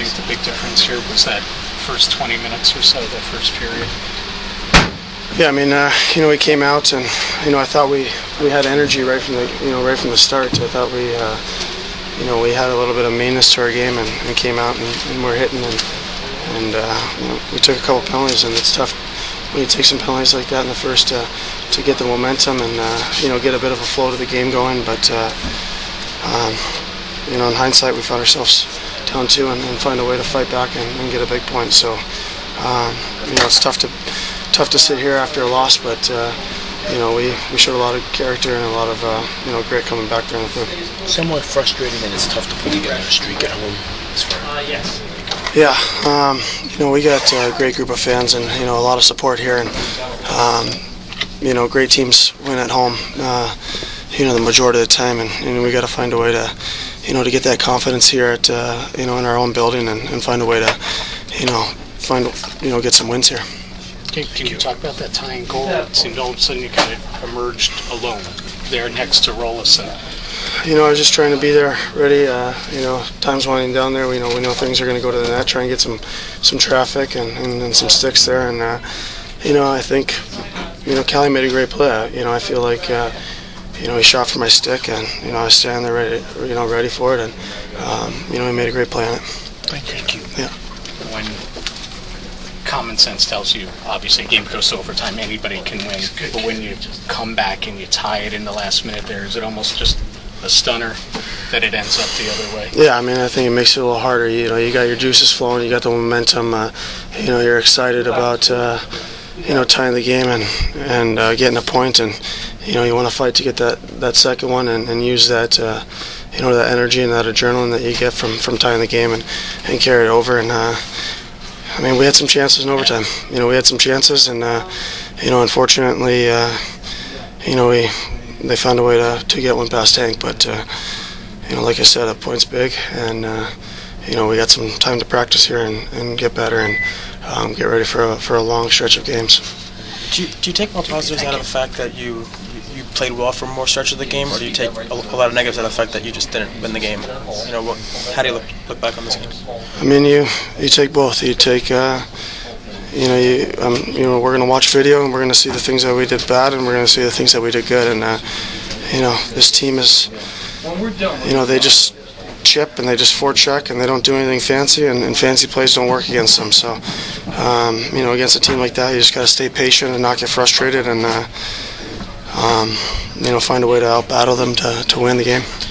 think the big difference here was that first 20 minutes or so, the first period? Yeah, I mean, we came out and I thought we had energy right from the start. I thought we had a little bit of meanness to our game and came out and we're hitting and we took a couple penalties, and it's tough when you take some penalties like that in the first to get the momentum and get a bit of a flow to the game going. But in hindsight, we found ourselves down 2 and find a way to fight back and get a big point. So it's tough to sit here after a loss, but we showed a lot of character and a lot of grit coming back during the third. Somewhat frustrating that it's tough to put together a streak at home. Yes. Yeah, we got a great group of fans and a lot of support here, and great teams win at home. The majority of the time, and we got to find a way to to get that confidence here at in our own building and find a way to get some wins here. Can you talk about that tying goal? It seemed all of a sudden you kind of emerged alone there next to Rollison. I was just trying to be there, ready. Time's winding down there. We know things are going to go to the net. Try and get some traffic and some sticks there. And I think Callie made a great play. I feel like he shot for my stick, and I was standing there ready for it, and he made a great play on it. Thank you. Yeah. When common sense tells you, obviously, game goes to overtime, anybody can win. But when you come back and you tie it in the last minute there, is it almost just a stunner that it ends up the other way? Yeah, I mean, I think it makes it a little harder. You got your juices flowing, you got the momentum. You're excited about tying the game and getting a point, and you want to fight to get that second one and use that that energy and that adrenaline that you get from tying the game and carry it over. And we had some chances in overtime. We had some chances, and unfortunately, they found a way to get one past Hank. But like I said, a point's big, and we got some time to practice here and get better and get ready for a long stretch of games. Do you take more positives out of the fact that you played well for more stretch of the game, or do you take a lot of negatives out of the fact that you just didn't win the game? How do you look back on this game? I mean, you take both. You take we're going to watch video and we're going to see the things that we did bad, and we're going to see the things that we did good. And this team is, they just chip and they just forecheck and they don't do anything fancy, and fancy plays don't work against them. So against a team like that, you just got to stay patient and not get frustrated, and find a way to out-battle them to win the game.